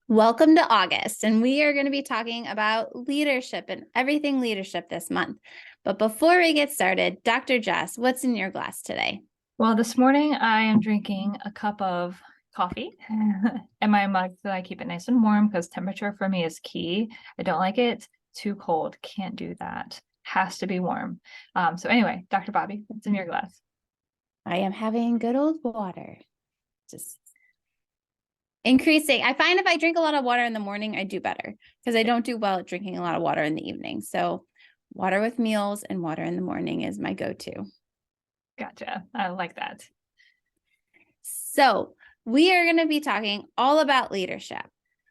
Welcome to August, and we are going to be talking about leadership and everything leadership this month. But before we get started, Dr. Jess, what's in your glass today? Well, this morning I am drinking a cup of coffee in my mug so I keep it nice and warm because temperature for me is key. I don't like it too cold. Can't do that. Has to be warm. So anyway, Dr. Bobbie, what's in your glass? I am having good old water. Just increasing. I find if I drink a lot of water in the morning, I do better because I don't do well at drinking a lot of water in the evening. So water with meals and water in the morning is my go-to. Gotcha. I like that. So we are going to be talking all about leadership.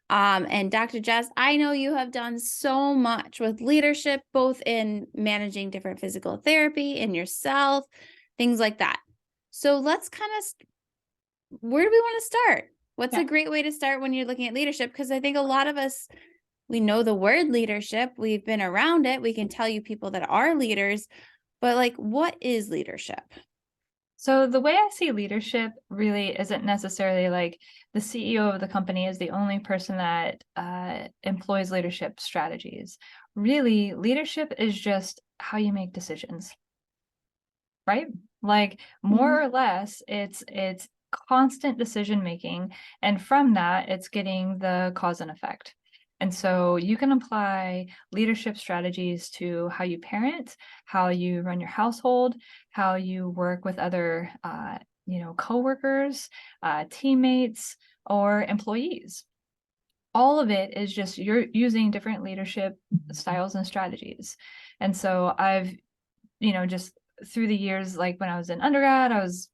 And Dr. Jess, I know you have done so much with leadership, both in managing different physical therapy and yourself, things like that. So let's where do we want to start? What's a great way to start when you're looking at leadership? Because I think a lot of us, we know the word leadership, we've been around it, we can tell you people that are leaders, but like, what is leadership? So the way I see leadership really isn't necessarily like the CEO of the company is the only person that employs leadership strategies. Really, leadership is just how you make decisions, right? Like more or less, it's constant decision making, and from that, it's getting the cause and effect. And so you can apply leadership strategies to how you parent, how you run your household, how you work with other, coworkers, teammates, or employees. All of it is just you're using different leadership styles and strategies. And so I've, just through the years, like when I was in undergrad, I was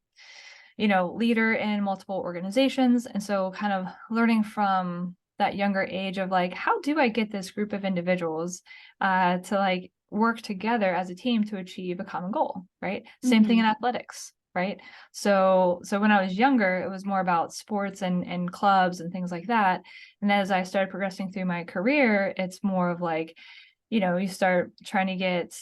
leader in multiple organizations. And so kind of learning from that younger age of like, how do I get this group of individuals to like work together as a team to achieve a common goal, right? Same thing in athletics, right? So when I was younger, it was more about sports and clubs and things like that. And as I started progressing through my career, it's more of like, you start trying to get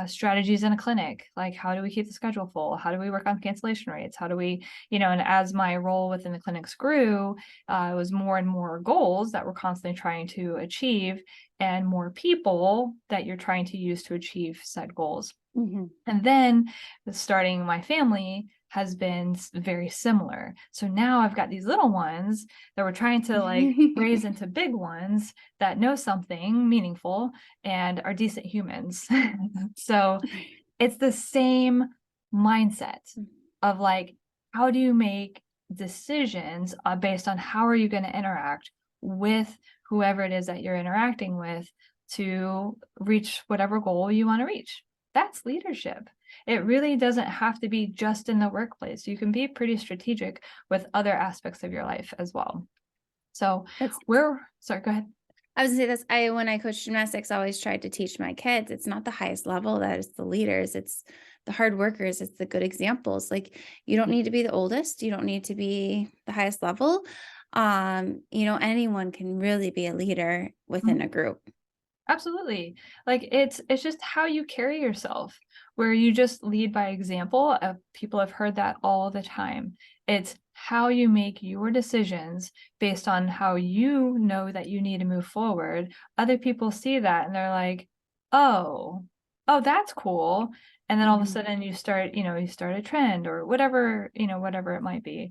strategies in a clinic, like how do we keep the schedule full, how do we work on cancellation rates, how do we, and as my role within the clinics grew, it was more and more goals that we're constantly trying to achieve and more people that you're trying to use to achieve said goals. And then starting my family has been very similar. So now I've got these little ones that we're trying to like raise into big ones that know something meaningful and are decent humans. So it's the same mindset of like, how do you make decisions based on how are you going to interact with whoever it is that you're interacting with to reach whatever goal you want to reach. That's leadership. It really doesn't have to be just in the workplace. You can be pretty strategic with other aspects of your life as well. So sorry, go ahead. I was gonna say this. When I coached gymnastics, I always tried to teach my kids, it's not the highest level that is the leaders, it's the hard workers, it's the good examples. Like you don't need to be the oldest, you don't need to be the highest level. Anyone can really be a leader within a group. Absolutely. Like it's just how you carry yourself, where you just lead by example. People have heard that all the time. It's how you make your decisions based on how you know that you need to move forward. Other people see that and they're like, oh, that's cool. And then all of a sudden you start a trend or whatever, whatever it might be.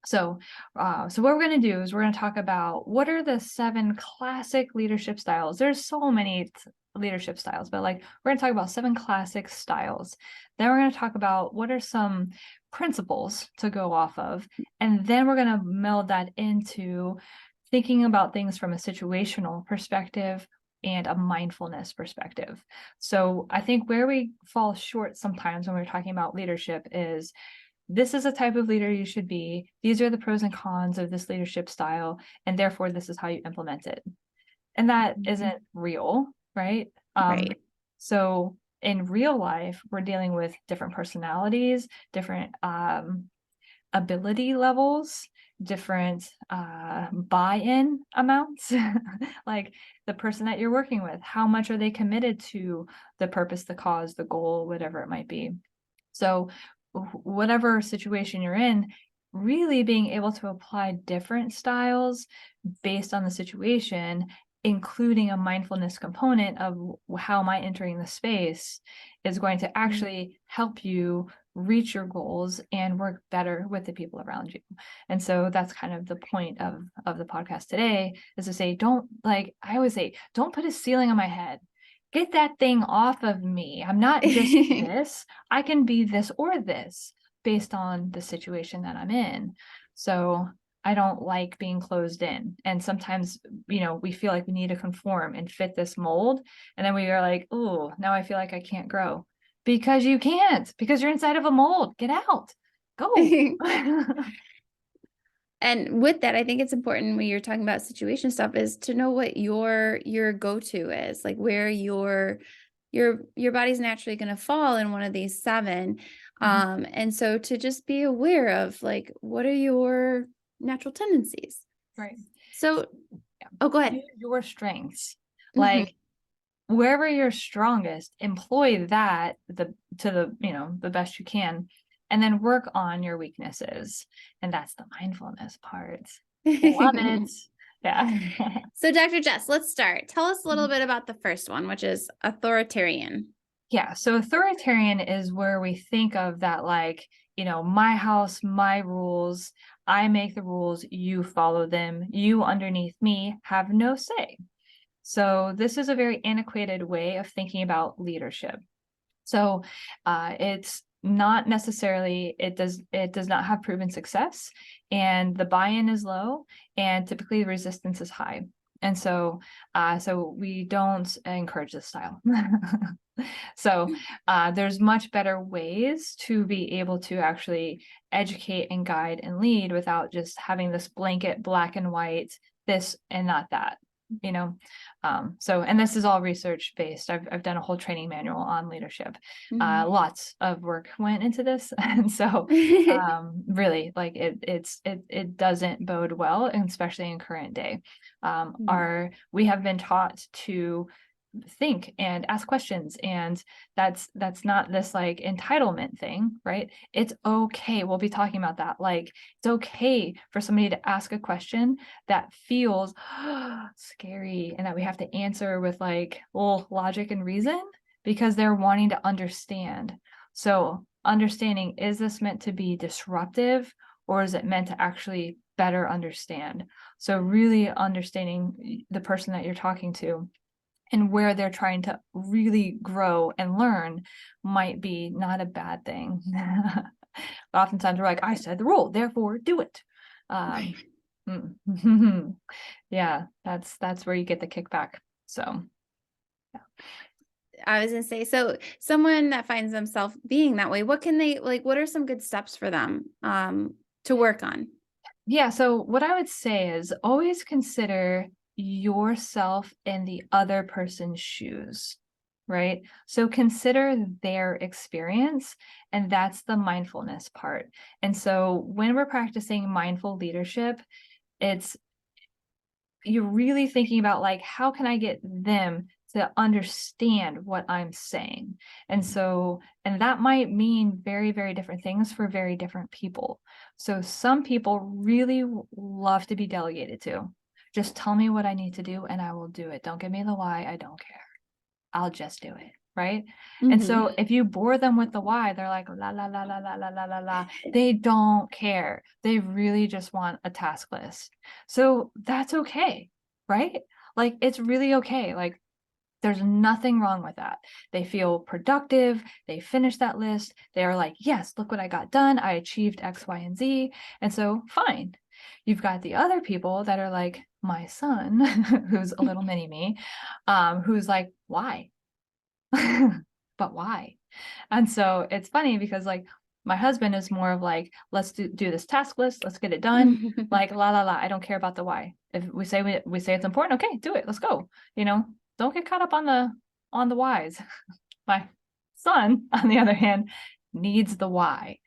So what we're going to do is we're going to talk about what are the 7 classic leadership styles. There's so many leadership styles, but like we're going to talk about 7 classic styles. Then we're going to talk about what are some principles to go off of. And then we're going to meld that into thinking about things from a situational perspective and a mindfulness perspective. So I think where we fall short sometimes when we're talking about leadership is this is a type of leader you should be. These are the pros and cons of this leadership style, and therefore this is how you implement it. And that isn't real, right? Right. So in real life, we're dealing with different personalities, different ability levels, different buy-in amounts. Like the person that you're working with, how much are they committed to the purpose, the cause, the goal, whatever it might be. So whatever situation you're in, really being able to apply different styles based on the situation, including a mindfulness component of how am I entering the space, is going to actually help you reach your goals and work better with the people around you. And so that's kind of the point of the podcast today, is to say, don't, like I always say, don't put a ceiling on my head. Get that thing off of me. I'm not just this. I can be this or this based on the situation that I'm in. So I don't like being closed in. And sometimes, we feel like we need to conform and fit this mold. And then we are like, oh, now I feel like I can't grow. Because you can't, because you're inside of a mold. Get out. Go. And with that, I think it's important when you're talking about situation stuff is to know what your go-to is, like where your body's naturally going to fall in one of these 7. And so to just be aware of like, what are your natural tendencies? Right. So, oh, go ahead. Your strengths. Like wherever you're strongest, employ that to the best you can, and then work on your weaknesses. And that's the mindfulness part. Love it. Yeah. So Dr. Jess, let's start. Tell us a little bit about the first one, which is authoritarian. Yeah. So authoritarian is where we think of that, like, my house, my rules, I make the rules, you follow them, you underneath me have no say. So this is a very antiquated way of thinking about leadership. So it's not necessarily, it does not have proven success, and the buy-in is low, and typically the resistance is high. And so we don't encourage this style. So there's much better ways to be able to actually educate and guide and lead without just having this blanket black and white, this and not that. And this is all research based. I've done a whole training manual on leadership. Lots of work went into this. And so really, like it doesn't bode well, and especially in current day. We have been taught to think and ask questions, and that's not this like entitlement thing, right? It's okay. We'll be talking about that. Like, it's okay for somebody to ask a question that feels scary, and that we have to answer with like logic and reason, because they're wanting to understand. So understanding, is this meant to be disruptive, or is it meant to actually better understand? So really understanding the person that you're talking to and where they're trying to really grow and learn might be not a bad thing. Oftentimes we're like, I said the rule, therefore do it. Yeah, that's where you get the kickback. So yeah. I was gonna say, so someone that finds themselves being that way, what are some good steps for them to work on? Yeah, so what I would say is always consider yourself in the other person's shoes, right? So consider their experience, and that's the mindfulness part. And so when we're practicing mindful leadership, you're really thinking about like, how can I get them to understand what I'm saying? And that might mean very, very different things for very different people. So some people really love to be delegated to. Just tell me what I need to do and I will do it. Don't give me the why. I don't care. I'll just do it. Right. And so if you bore them with the why, they're like, la, la, la, la, la, la, la, la, la. They don't care. They really just want a task list. So that's okay. Right. Like, it's really okay. Like, there's nothing wrong with that. They feel productive. They finish that list. They are like, yes, look what I got done. I achieved X, Y, and Z. And so fine. You've got the other people that are like my son, who's a little mini me, who's like, why? But why? And so it's funny because like my husband is more of like, let's do this task list, let's get it done. Like, la la la, I don't care about the why. If we say it's important, okay, do it, let's go. Don't get caught up on the whys. My son, on the other hand, needs the why.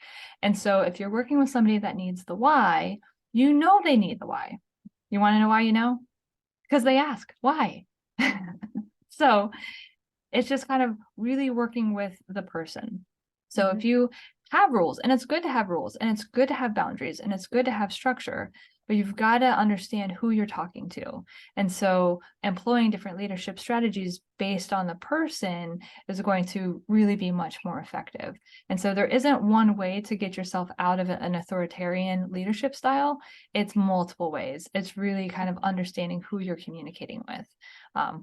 And so if you're working with somebody that needs the why, they need the why. You want to know why? Because they ask why. So it's just kind of really working with the person. So if you have rules, and it's good to have rules, and it's good to have boundaries, and it's good to have structure, but you've got to understand who you're talking to. And so employing different leadership strategies based on the person is going to really be much more effective. And so there isn't one way to get yourself out of an authoritarian leadership style. It's multiple ways. It's really kind of understanding who you're communicating with,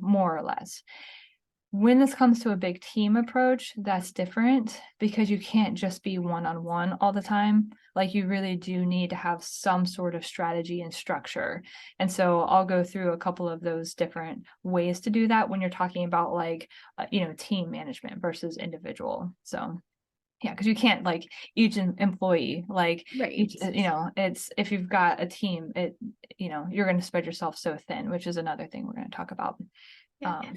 more or less. When this comes to a big team approach, that's different because you can't just be one-on-one all the time. Like, you really do need to have some sort of strategy and structure. And so I'll go through a couple of those different ways to do that when you're talking about like, team management versus individual. So yeah, because you can't like each employee, like each, Right. it's, if you've got a team, you're going to spread yourself so thin, which is another thing we're going to talk about. Yeah. Um,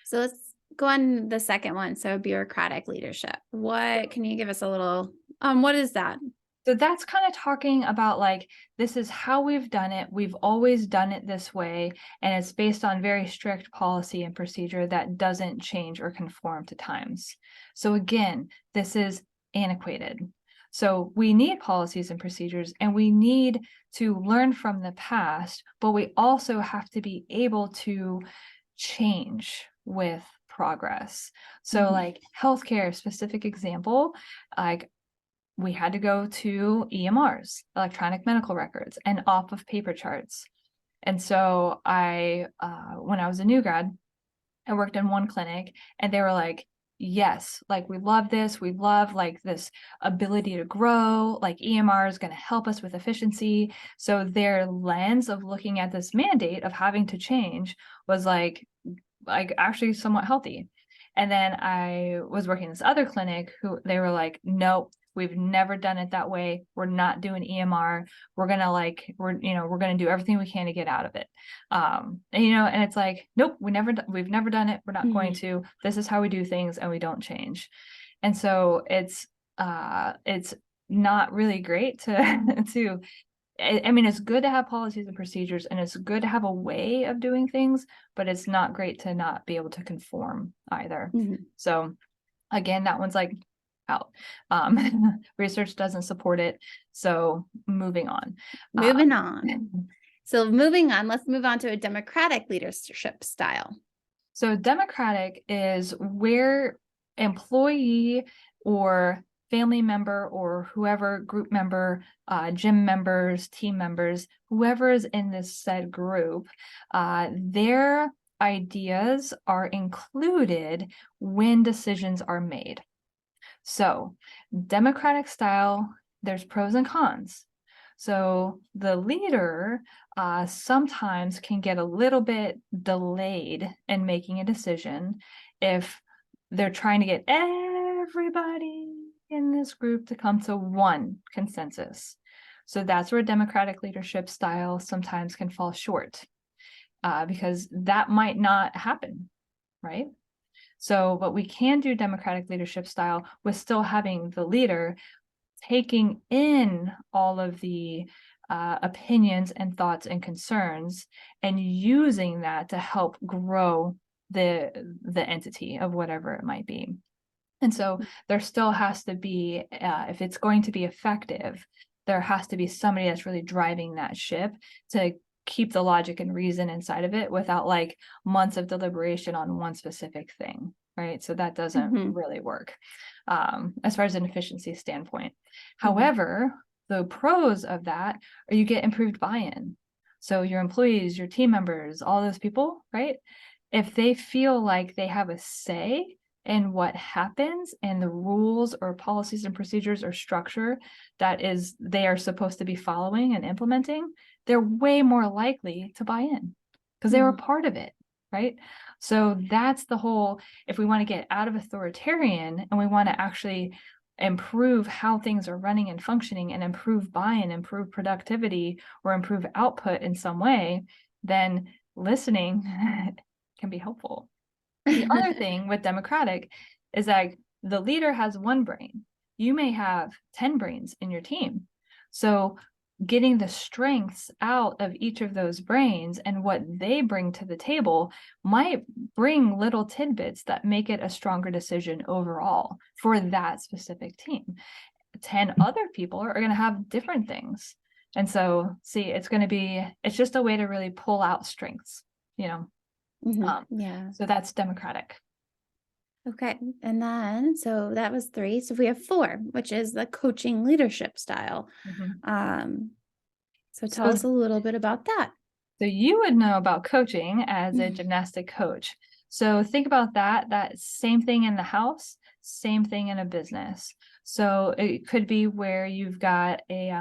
So let's go on the second one. So bureaucratic leadership. What can you give us a little, what is that? So that's kind of talking about like, this is how we've done it. We've always done it this way. And it's based on very strict policy and procedure that doesn't change or conform to times. So again, this is antiquated. So we need policies and procedures, and we need to learn from the past, but we also have to be able to change with progress. So like healthcare, specific example, like we had to go to EMRs, electronic medical records, and off of paper charts. And so when I was a new grad, I worked in one clinic, and they were like, yes, like we love this. We love like this ability to grow, like EMR is going to help us with efficiency. So their lens of looking at this mandate of having to change was like actually somewhat healthy. And then I was working in this other clinic who they were like, nope, we've never done it that way. We're not doing EMR. We're gonna do everything we can to get out of it. And it's like, nope, we've never done it. We're not going to. This is how we do things, and we don't change. And so it's not really great to to I mean, it's good to have policies and procedures, and it's good to have a way of doing things, but it's not great to not be able to conform either. Mhm. So again, that one's like out. Research doesn't support it. So moving on. Moving on. So moving on, let's move on to a democratic leadership style. So democratic is where employee or family member or whoever, group member, gym members, team members, whoever is in this said group, their ideas are included when decisions are made. So democratic style, there's pros and cons. So the leader sometimes can get a little bit delayed in making a decision if they're trying to get everybody in this group to come to one consensus. So that's where democratic leadership style sometimes can fall short, because that might not happen, right? So, but we can do democratic leadership style with still having the leader taking in all of the opinions and thoughts and concerns, and using that to help grow the entity of whatever it might be. And so there still has to be, if it's going to be effective, there has to be somebody that's really driving that ship to keep the logic and reason inside of it without like months of deliberation on one specific thing, right? So that doesn't really work as far as an efficiency standpoint. However, the pros of that are you get improved buy-in. So your employees, your team members, all those people, right? If they feel like they have a say in what happens and the rules or policies and procedures or structure that is they are supposed to be following and implementing, they're way more likely to buy in because they were part of it, right? So that's the whole, if we want to get out of authoritarian and we want to actually improve how things are running and functioning and improve buy-in, improve productivity, or improve output in some way, then listening can be helpful. The other thing with democratic is that the leader has one brain. You may have 10 brains in your team. So getting the strengths out of each of those brains and what they bring to the table might bring little tidbits that make it a stronger decision overall for that specific team. 10 other people are going to have different things. And so, see, it's just a way to really pull out strengths, you know. Yeah. So that's democratic. Okay. And then, so that was 3. So we have 4, which is the coaching leadership style. So tell us a little bit about that. So you would know about coaching as a Mhm. gymnastic coach. So think about that same thing in the house, same thing in a business. So it could be where you've got a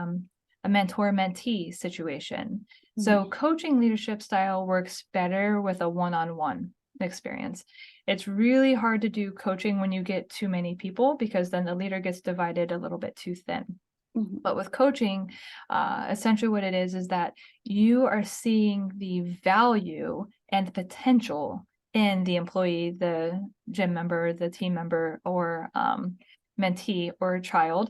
mentor-mentee situation. So coaching leadership style works better with a one-on-one experience. It's really hard to do coaching when you get too many people, because then the leader gets divided a little bit too thin. But with coaching, essentially what it is that you are seeing the value and potential in the employee, the gym member, the team member, or mentee or child.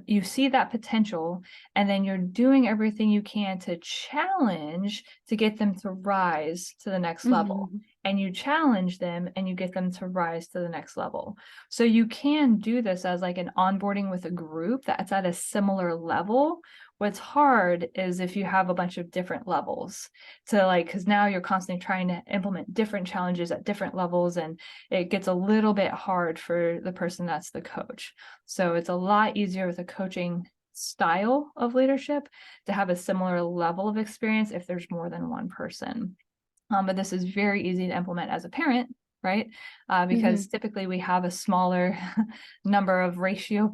You see that potential, and then you're doing everything you can to challenge to get them to rise to the next level. And you challenge them and you get them to rise to the next level. So you can do this as like an onboarding with a group that's at a similar level. What's hard is if you have a bunch of different levels to like, because now you're constantly trying to implement different challenges at different levels, and it gets a little bit hard for the person that's the coach. So it's a lot easier with a coaching style of leadership to have a similar level of experience if there's more than one person. But this is very easy to implement as a parent, right? Because typically we have a smaller number of ratio,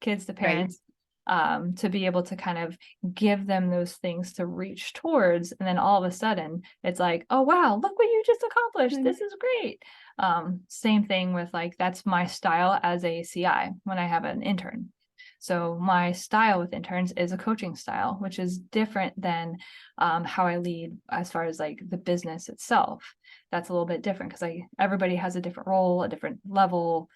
kids to parents, to be able to kind of give them those things to reach towards. And then all of a sudden it's like, oh, wow, look what you just accomplished. This is great. Same thing with like, that's my style as a CI when I have an intern. So my style with interns is a coaching style, which is different than how I lead as far as like the business itself. That's a little bit different because everybody has a different role, a different level,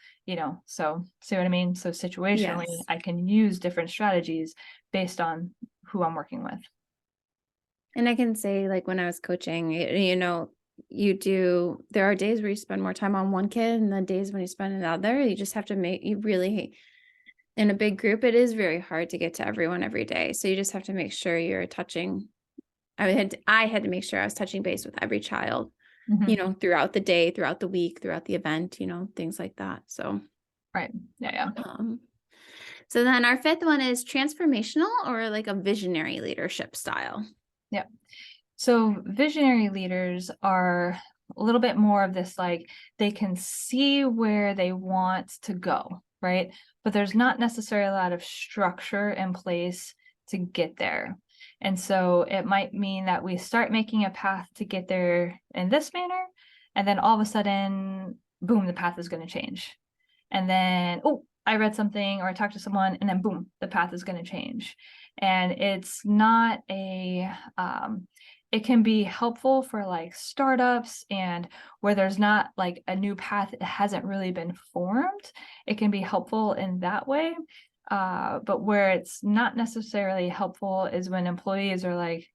so see what I mean? So situationally, I can use different strategies based on who I'm working with. And I can say, like, when I was coaching, there are days where you spend more time on one kid, and then days when you spend another. You just have to in a big group, it is very hard to get to everyone every day. So you just have to make sure you're touching. I had to make sure I was touching base with every child, throughout the day, throughout the week, throughout the event, things like that. So, right. Yeah. So then our 5th one is transformational, or like a visionary leadership style. Yeah. So visionary leaders are a little bit more of this, like they can see where they want to go, right? But there's not necessarily a lot of structure in place to get there. And so it might mean that we start making a path to get there in this manner, and then all of a sudden, boom, the path is going to change. And then, oh, I read something or I talked to someone, and then boom, the path is going to change. And it's not it can be helpful for like startups and where there's not like a new path, it hasn't really been formed. It can be helpful in that way. But where it's not necessarily helpful is when employees are like,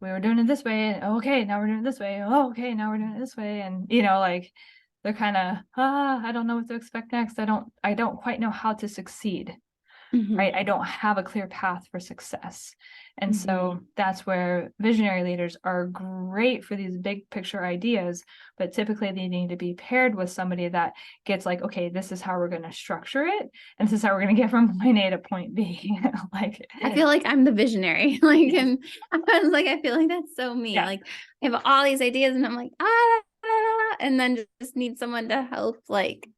we were doing it this way. Okay, now we're doing it this way. Oh, okay, now we're doing it this way. And like they're kind of, I don't know what to expect next. I don't quite know how to succeed. Right? I don't have a clear path for success. And so that's where visionary leaders are great for these big picture ideas, but typically they need to be paired with somebody that gets like, okay, this is how we're going to structure it, and this is how we're going to get from point A to point B. Like, I feel like I'm the visionary. Like, and I was like, I feel like that's so me. Yeah. Like, I have all these ideas, and I'm like, and then just need someone to help, like,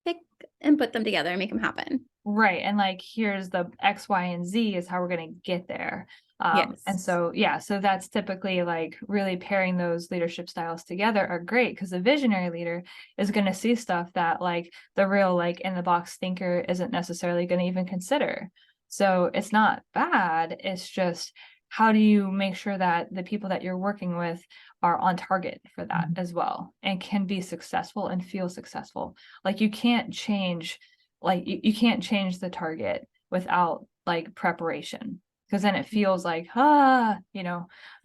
pick and put them together and make them happen. Right. And like, here's the X, Y, and Z is how we're going to get there. And so, so that's typically like really pairing those leadership styles together are great, because the visionary leader is going to see stuff that like the real, like in the box thinker isn't necessarily going to even consider. So it's not bad. It's just, how do you make sure that the people that you're working with are on target for that as well, and can be successful and feel successful? Like you can't change the target without like preparation, because then it feels like, that's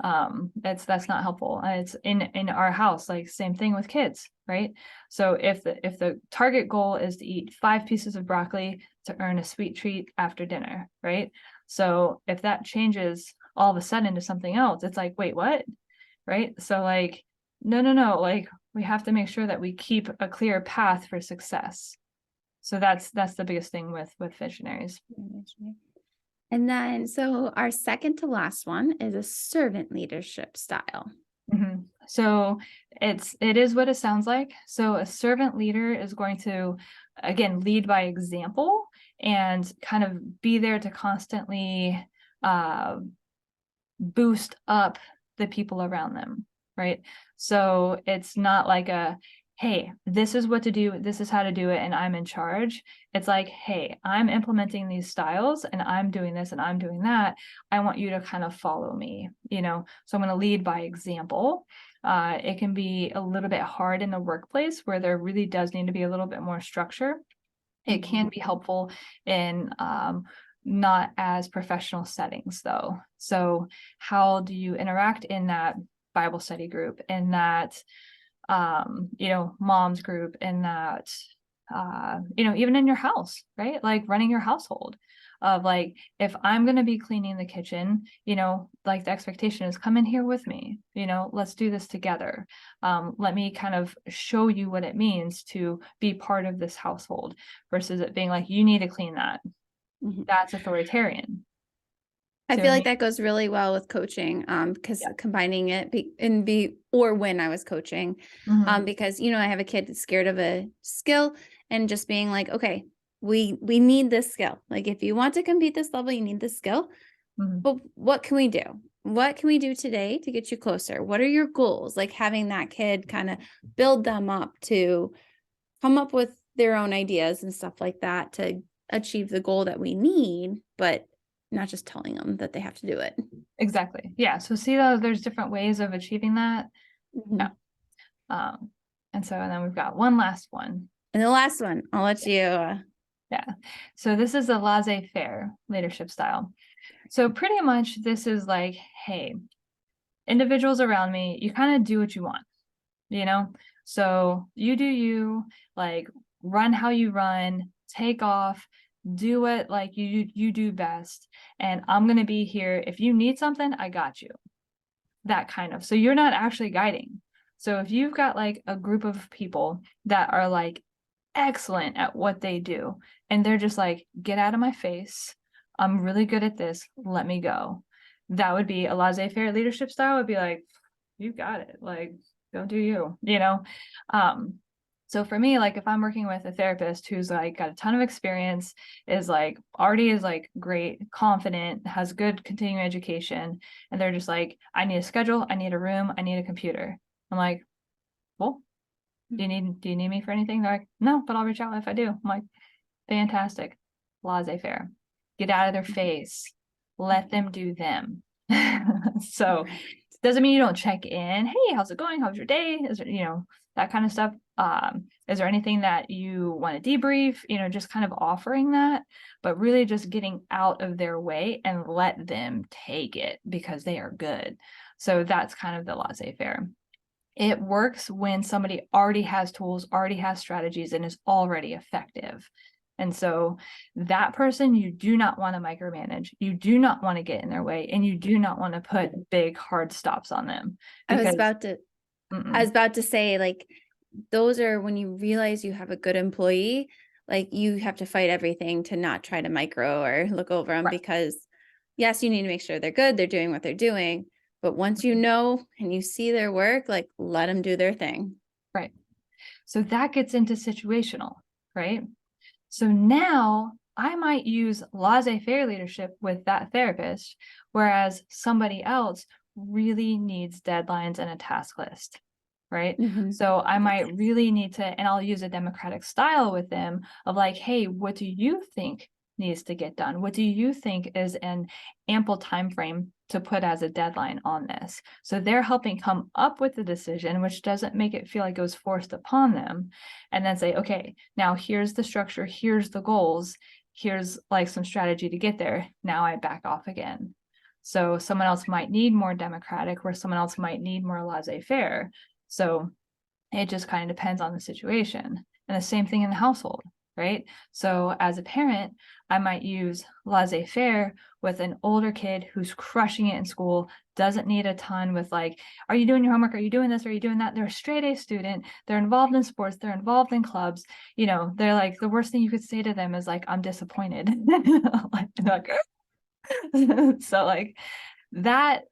not helpful. It's in our house, like same thing with kids, right? So if the target goal is to eat 5 pieces of broccoli to earn a sweet treat after dinner, right? So if that changes all of a sudden to something else, it's like, wait, what? Right? So like, no, like we have to make sure that we keep a clear path for success. So that's the biggest thing with visionaries. And then, so our second to last one is a servant leadership style. Mm-hmm. So it is what it sounds like. So a servant leader is going to, again, lead by example and kind of be there to constantly boost up the people around them, right? So it's not like a, hey, this is what to do, this is how to do it, and I'm in charge. It's like, hey, I'm implementing these styles and I'm doing this and I'm doing that. I want you to kind of follow me, So I'm going to lead by example. It can be a little bit hard in the workplace where there really does need to be a little bit more structure. It can be helpful in not as professional settings though. So how do you interact in that Bible study group, in that mom's group, in that even in your house, right? Like running your household, of like, if I'm going to be cleaning the kitchen, like the expectation is come in here with me, let's do this together. Let me kind of show you what it means to be part of this household, versus it being like, you need to clean that. That's authoritarian. I So feel like that goes really well with coaching, because combining it or when I was coaching, because, I have a kid that's scared of a skill, and just being like, okay, we need this skill. Like, if you want to compete this level, you need this skill, but what can we do? What can we do today to get you closer? What are your goals? Like, having that kid kind of build them up to come up with their own ideas and stuff like that to achieve the goal that we need, but not just telling them that they have to do it. Exactly. Yeah. So see that there's different ways of achieving that. Yeah. And then we've got one last one. And the last one, I'll let you. Yeah. So this is a laissez-faire leadership style. So pretty much this is like, hey, individuals around me, you kind of do what you want, So you do you, like, run how you run, take off, do what like you do best, and I'm going to be here if you need something. I got you. That kind of. So you're not actually guiding. So if you've got like a group of people that are like excellent at what they do, and they're just like, get out of my face, I'm really good at this, let me go, that would be a laissez-faire leadership style. Would be like, you got it, like, go do you. So for me, like, if I'm working with a therapist who's like got a ton of experience, is like already is like great, confident, has good continuing education, and they're just like, I need a schedule, I need a room, I need a computer. I'm like, well, do you need me for anything? They're like, no, but I'll reach out if I do. I'm like, fantastic. Laissez-faire. Get out of their face. Let them do them. So doesn't mean you don't check in. Hey, how's it going? How's your day? Is there, that kind of stuff. Is there anything that you want to debrief? Just kind of offering that, but really just getting out of their way and let them take it because they are good. So that's kind of the laissez-faire. It works when somebody already has tools, already has strategies, and is already effective. And so that person, you do not want to micromanage. You do not want to get in their way, and you do not want to put big hard stops on them. I was about to say, like, those are when you realize you have a good employee, like, you have to fight everything to not try to micro or look over them, because yes, you need to make sure they're good, they're doing what they're doing. But once you know and you see their work, like, let them do their thing. Right. So that gets into situational, right? So now I might use laissez-faire leadership with that therapist, whereas somebody else really needs deadlines and a task list, right? So I might really need to, and I'll use a democratic style with them of like, hey, what do you think needs to get done? What do you think is an ample time frame to put as a deadline on this? So they're helping come up with the decision, which doesn't make it feel like it was forced upon them, and then say, okay, now here's the structure, here's the goals, here's like some strategy to get there. Now I back off again. So someone else might need more democratic, where someone else might need more laissez-faire. So it just kind of depends on the situation. And the same thing in the household, right? So as a parent, I might use laissez-faire with an older kid who's crushing it in school, doesn't need a ton with like, are you doing your homework? Are you doing this? Are you doing that? They're a straight A student. They're involved in sports. They're involved in clubs. They're like, the worst thing you could say to them is like, I'm disappointed. So like that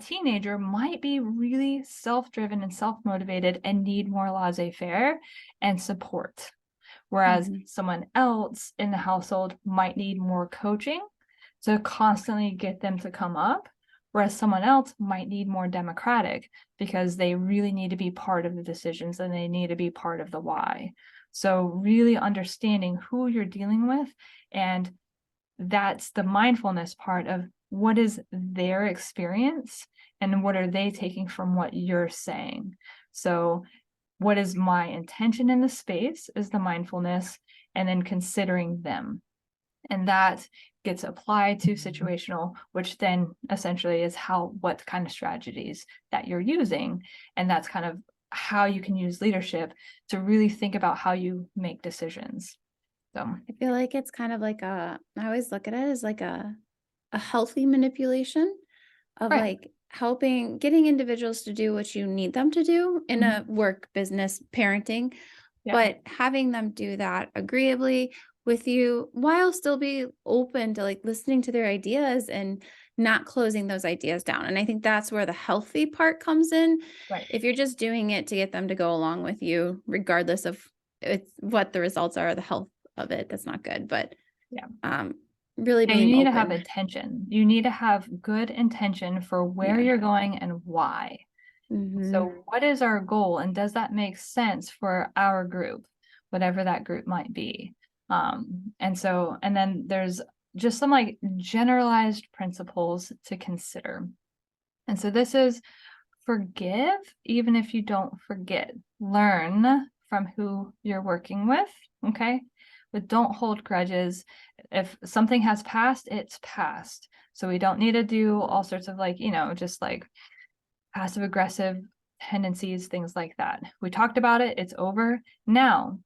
teenager might be really self-driven and self-motivated and need more laissez-faire and support. Whereas someone else in the household might need more coaching to constantly get them to come up, whereas someone else might need more democratic because they really need to be part of the decisions and they need to be part of the why. So really understanding who you're dealing with, and that's the mindfulness part of what is their experience and what are they taking from what you're saying. So what is my intention in the space is the mindfulness, and then considering them. And that gets applied to situational, which then essentially is what kind of strategies that you're using. And that's kind of how you can use leadership to really think about how you make decisions. So I feel like it's kind of like I always look at it as like a healthy manipulation of right. like getting individuals to do what you need them to do in a work, business, parenting, Yeah. but having them do that agreeably with you while still be open to like listening to their ideas and not closing those ideas down. And I think that's where the healthy part comes in. Right. If you're just doing it to get them to go along with you, regardless of what the results are, the health of it, that's not good. But really Yeah, you being need to open. have intention. You need to have good intention for where you're going and why. So what is our goal, and does that make sense for our group, whatever that group might be? And then there's just some like generalized principles to consider. And so this is forgive even if you don't forget. Learn from who you're working with, okay? But don't hold grudges. If something has passed, it's passed. So we don't need to do all sorts of like, just like passive aggressive tendencies, things like that. We talked about it, it's over. Now,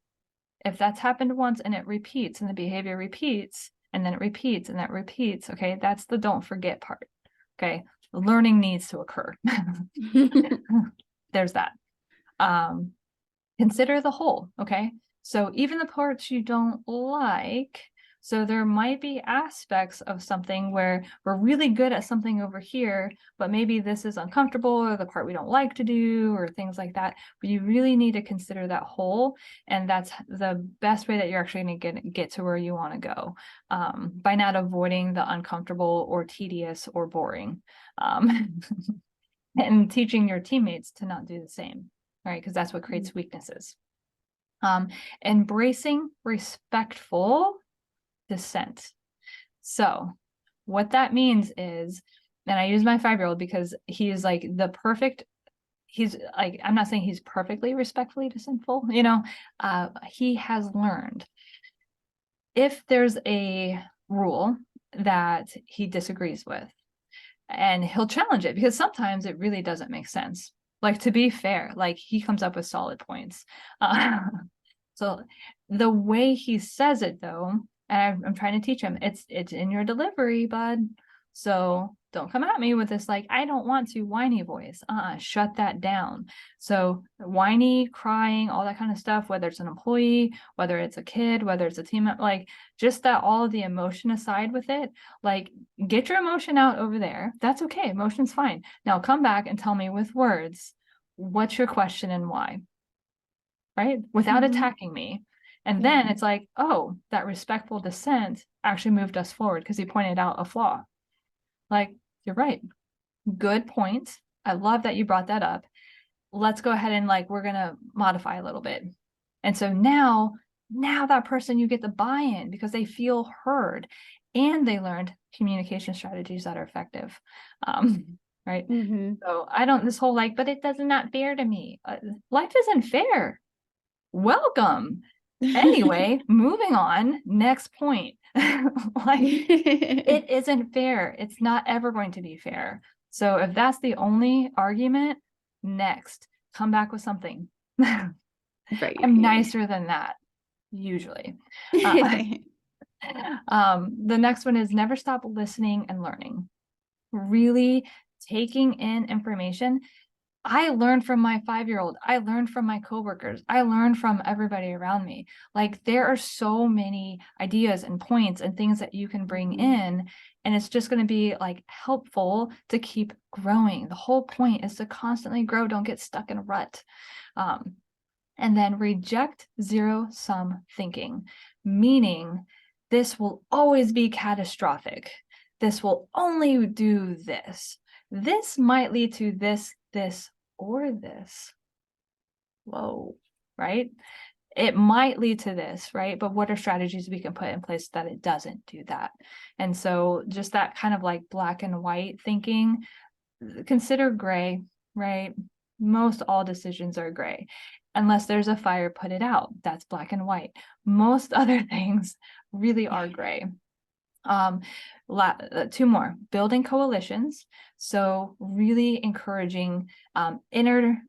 if that's happened once and it repeats and the behavior repeats and then it repeats and that repeats, okay, that's the don't forget part. Okay, learning needs to occur. There's that. Consider the whole, okay? So even the parts you don't like, so there might be aspects of something where we're really good at something over here, but maybe this is uncomfortable or the part we don't like to do or things like that. But you really need to consider that whole, and that's the best way that you're actually going to get to where you want to go, by not avoiding the uncomfortable or tedious or boring, and teaching your teammates to not do the same, right? Because that's what creates weaknesses. Embracing respectful dissent. So what that means is, and I use my 5-year-old because he is like he's like, I'm not saying he's perfectly respectfully dissentful, he has learned if there's a rule that he disagrees with, and he'll challenge it because sometimes it really doesn't make sense. Like, to be fair, like he comes up with solid points. So the way he says it though, and I'm trying to teach him, it's in your delivery, bud. So don't come at me with this like, I don't want to whiny voice. Shut that down. So whiny, crying, all that kind of stuff, whether it's an employee, whether it's a kid, whether it's a team, like just that, all of the emotion aside with it, like get your emotion out over there. That's okay. Emotion's fine. Now come back and tell me with words, what's your question and why? Right? Without attacking me. And then it's like, oh, that respectful dissent actually moved us forward because he pointed out a flaw. Like, you're right. Good point. I love that you brought that up. Let's go ahead and like, we're going to modify a little bit. And so now that person, you get the buy-in because they feel heard and they learned communication strategies that are effective. Right. So this whole like, but it does not fair to me. Life isn't fair. Welcome. Anyway, moving on, next point. Like, it isn't fair. It's not ever going to be fair. So if that's the only argument, next, come back with something. I'm nicer than that, usually. The next one is never stop listening and learning. Really taking in information. I learned from my 5-year-old. I learned from my coworkers. I learned from everybody around me. Like, there are so many ideas and points and things that you can bring in, and it's just going to be like helpful to keep growing. The whole point is to constantly grow. Don't get stuck in a rut. And then reject zero-sum thinking, meaning this will always be catastrophic. This will only do this. This might lead to this, or this. Whoa, right? It might lead to this, right? But what are strategies we can put in place that it doesn't do that? And so just that kind of like black and white thinking, consider gray, right? Most all decisions are gray. Unless there's a fire, put it out. That's black and white. Most other things really are gray. Two more, building coalitions. So really encouraging inner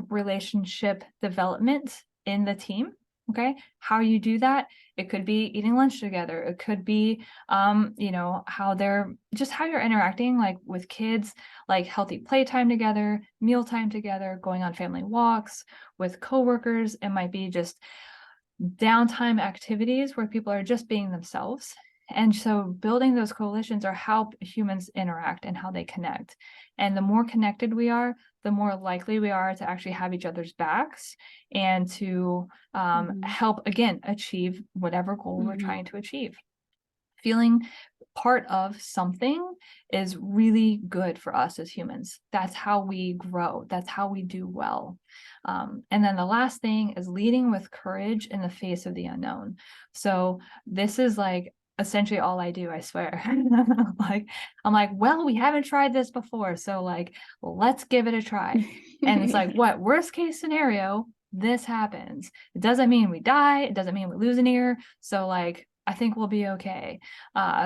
relationship development in the team. Okay, how you do that, it could be eating lunch together. It could be how you're interacting, like with kids, like healthy playtime together, mealtime together, going on family walks. With coworkers, it might be just downtime activities where people are just being themselves. And so building those coalitions are how humans interact and how they connect. And the more connected we are, the more likely we are to actually have each other's backs and to help, again, achieve whatever goal we're trying to achieve. Feeling part of something is really good for us as humans. That's how we grow. That's how we do well. And then the last thing is leading with courage in the face of the unknown. So this is like essentially all I do, I swear. I'm like, well, we haven't tried this before, so like, let's give it a try. And it's like, what worst case scenario, this happens. It doesn't mean we die. It doesn't mean we lose an ear. So like, I think we'll be okay.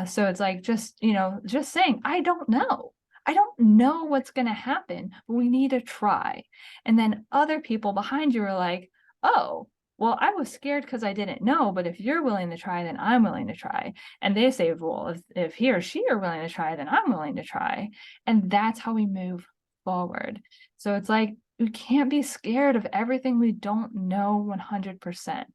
So it's like, just saying, I don't know what's going to happen, but we need to try. And then other people behind you are like, oh, well, I was scared because I didn't know, but if you're willing to try, then I'm willing to try. And they say, well, if he or she are willing to try, then I'm willing to try. And that's how we move forward. So it's like, we can't be scared of everything we don't know 100%.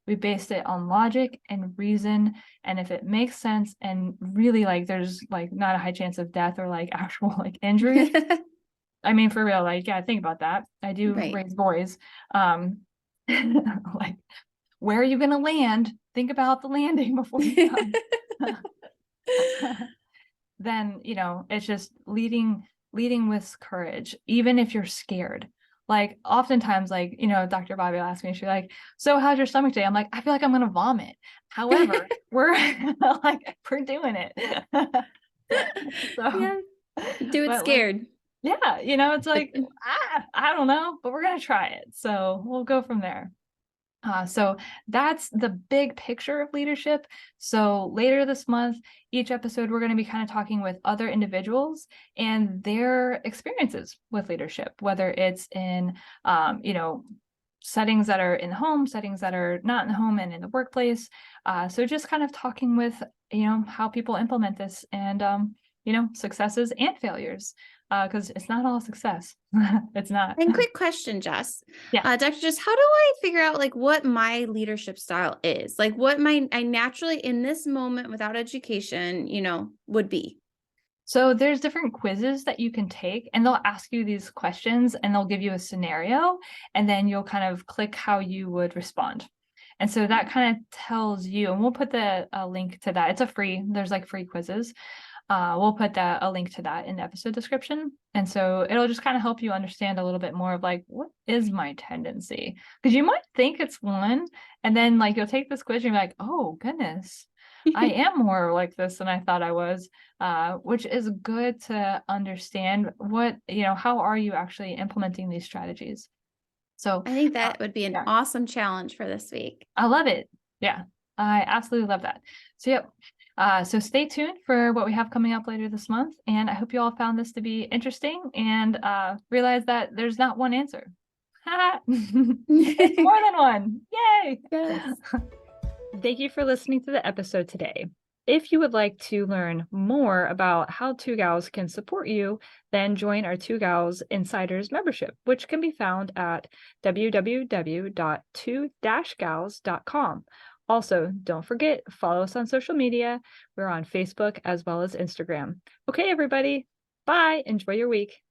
We based it on logic and reason. And if it makes sense and really like there's like not a high chance of death or like actual like injury. I mean, for real, like, yeah, think about that. I do raise boys. Like, where are you going to land? Think about the landing before you come. Then, it's just leading with courage, even if you're scared. Like, oftentimes, like, Dr. Bobbie will ask me, she's like, so how's your stomach today? I'm like, I feel like I'm going to vomit. However, we're doing it. So, yeah. Do it scared. Like, yeah, it's like, I don't know, but we're going to try it. So we'll go from there. So that's the big picture of leadership. So later this month, each episode, we're going to be kind of talking with other individuals and their experiences with leadership, whether it's in, settings that are in the home, settings that are not in the home, and in the workplace. So just kind of talking with, how people implement this and, successes and failures. Because it's not all success. It's not. And quick question, Jess. Yeah. Dr. Jess, how do I figure out like what my leadership style is? Like what I naturally in this moment without education, would be? So there's different quizzes that you can take and they'll ask you these questions and they'll give you a scenario and then you'll kind of click how you would respond. And so that kind of tells you, and we'll put the link to that. There's like free quizzes. We'll put a link to that in the episode description. And so it'll just kind of help you understand a little bit more of like, what is my tendency? Because you might think it's one, and then like you'll take this quiz and you're like, oh goodness, I am more like this than I thought I was, which is good to understand how are you actually implementing these strategies? So I think that would be an yeah. awesome challenge for this week. I love it. Yeah, I absolutely love that. So, yep. So stay tuned for what we have coming up later this month. And I hope you all found this to be interesting and realize that there's not one answer. It's more than one. Yay! Yes. Thank you for listening to the episode today. If you would like to learn more about how Two Gals can support you, then join our Two Gals Insiders membership, which can be found at www.2-gals.com. Also, don't forget, follow us on social media. We're on Facebook as well as Instagram. Okay, everybody. Bye. Enjoy your week.